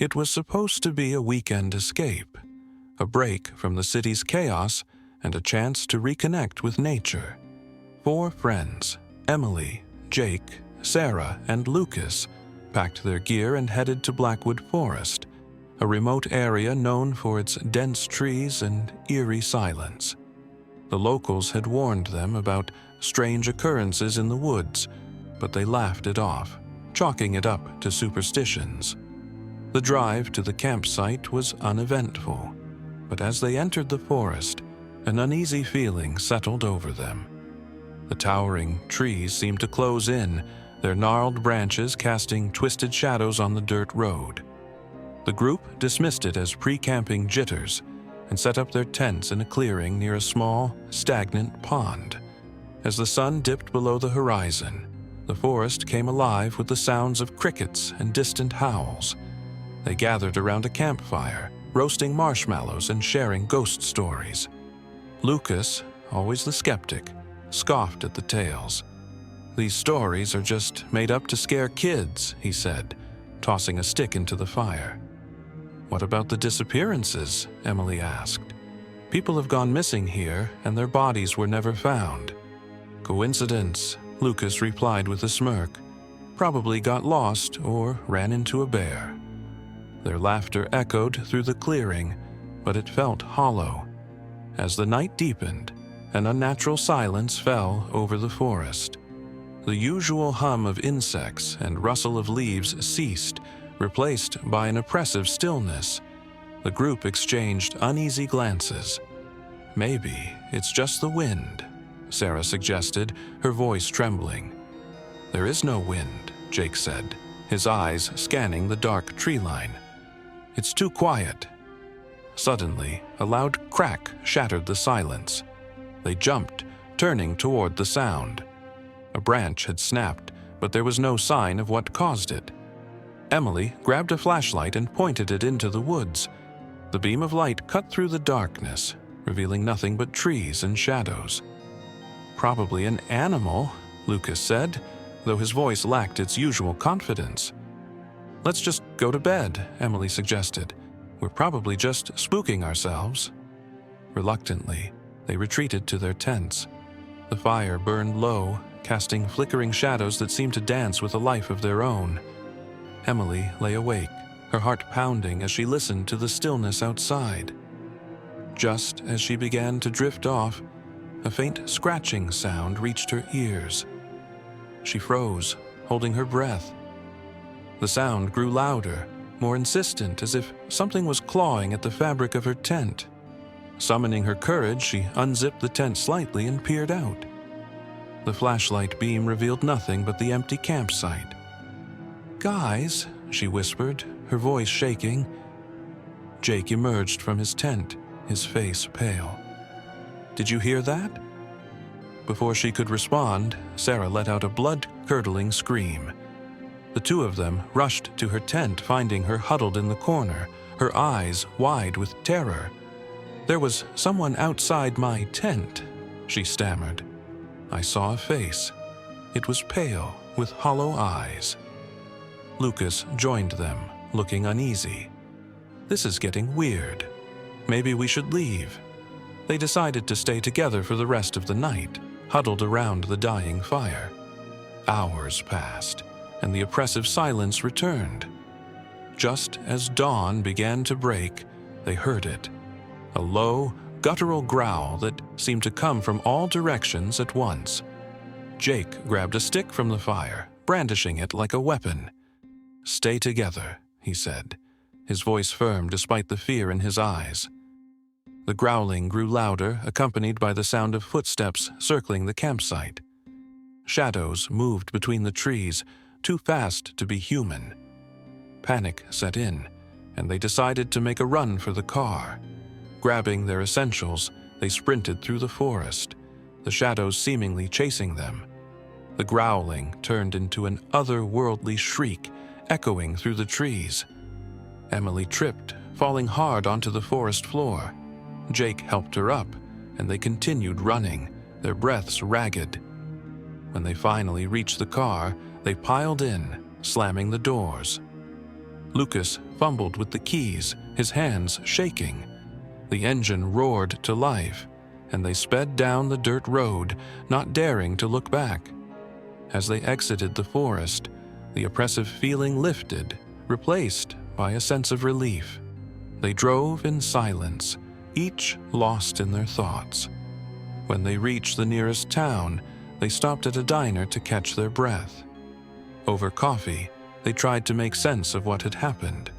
It was supposed to be a weekend escape, a break from the city's chaos and a chance to reconnect with nature. 4 friends, Emily, Jake, Sarah, and Lucas, packed their gear and headed to Blackwood Forest, a remote area known for its dense trees and eerie silence. The locals had warned them about strange occurrences in the woods, but they laughed it off, chalking it up to superstitions. The drive to the campsite was uneventful, but as they entered the forest, an uneasy feeling settled over them. The towering trees seemed to close in, their gnarled branches casting twisted shadows on the dirt road. The group dismissed it as pre-camping jitters and set up their tents in a clearing near a small, stagnant pond. As the sun dipped below the horizon, the forest came alive with the sounds of crickets and distant howls. They gathered around a campfire, roasting marshmallows and sharing ghost stories. Lucas, always the skeptic, scoffed at the tales. "These stories are just made up to scare kids," he said, tossing a stick into the fire. "What about the disappearances?" Emily asked. "People have gone missing here, and their bodies were never found." "Coincidence," Lucas replied with a smirk. "Probably got lost or ran into a bear." Their laughter echoed through the clearing, but it felt hollow. As the night deepened, an unnatural silence fell over the forest. The usual hum of insects and rustle of leaves ceased, replaced by an oppressive stillness. The group exchanged uneasy glances. "Maybe it's just the wind," Sarah suggested, her voice trembling. "There is no wind," Jake said, his eyes scanning the dark tree line. "It's too quiet." Suddenly, a loud crack shattered the silence. They jumped, turning toward the sound. A branch had snapped, but there was no sign of what caused it. Emily grabbed a flashlight and pointed it into the woods. The beam of light cut through the darkness, revealing nothing but trees and shadows. "Probably an animal," Lucas said, though his voice lacked its usual confidence. "Let's just go to bed," Emily suggested. "We're probably just spooking ourselves." Reluctantly, they retreated to their tents. The fire burned low, casting flickering shadows that seemed to dance with a life of their own. Emily lay awake, her heart pounding as she listened to the stillness outside. Just as she began to drift off, a faint scratching sound reached her ears. She froze, holding her breath. The sound grew louder, more insistent, as if something was clawing at the fabric of her tent. Summoning her courage, she unzipped the tent slightly and peered out. The flashlight beam revealed nothing but the empty campsite. "Guys," she whispered, her voice shaking. Jake emerged from his tent, his face pale. "Did you hear that?" Before she could respond, Sarah let out a blood-curdling scream. The two of them rushed to her tent, finding her huddled in the corner, her eyes wide with terror. "There was someone outside my tent," she stammered. "I saw a face. It was pale, with hollow eyes." Lucas joined them, looking uneasy. "This is getting weird. Maybe we should leave." They decided to stay together for the rest of the night, huddled around the dying fire. Hours passed, and the oppressive silence returned. Just as dawn began to break, they heard it. A low, guttural growl that seemed to come from all directions at once. Jake grabbed a stick from the fire, brandishing it like a weapon. "Stay together," he said, his voice firm despite the fear in his eyes. The growling grew louder, accompanied by the sound of footsteps circling the campsite. Shadows moved between the trees, too fast to be human. Panic set in, and they decided to make a run for the car. Grabbing their essentials, they sprinted through the forest, the shadows seemingly chasing them. The growling turned into an otherworldly shriek, echoing through the trees. Emily tripped, falling hard onto the forest floor. Jake helped her up, and they continued running, their breaths ragged. When they finally reached the car, they piled in, slamming the doors. Lucas fumbled with the keys, his hands shaking. The engine roared to life, and they sped down the dirt road, not daring to look back. As they exited the forest, the oppressive feeling lifted, replaced by a sense of relief. They drove in silence, each lost in their thoughts. When they reached the nearest town, they stopped at a diner to catch their breath. Over coffee, they tried to make sense of what had happened.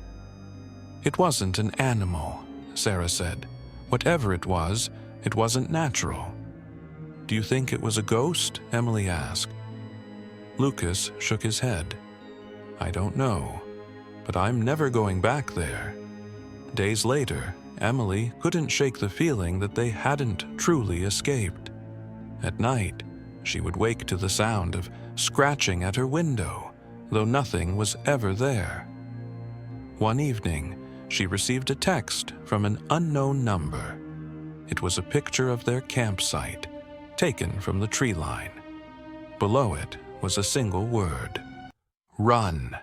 "It wasn't an animal," Sarah said. "Whatever it wasn't natural." "Do you think it was a ghost?" Emily asked. Lucas shook his head. "I don't know, but I'm never going back there." Days later, Emily couldn't shake the feeling that they hadn't truly escaped. At night, she would wake to the sound of scratching at her window, though nothing was ever there. One evening, she received a text from an unknown number. It was a picture of their campsite, taken from the tree line. Below it was a single word: "Run."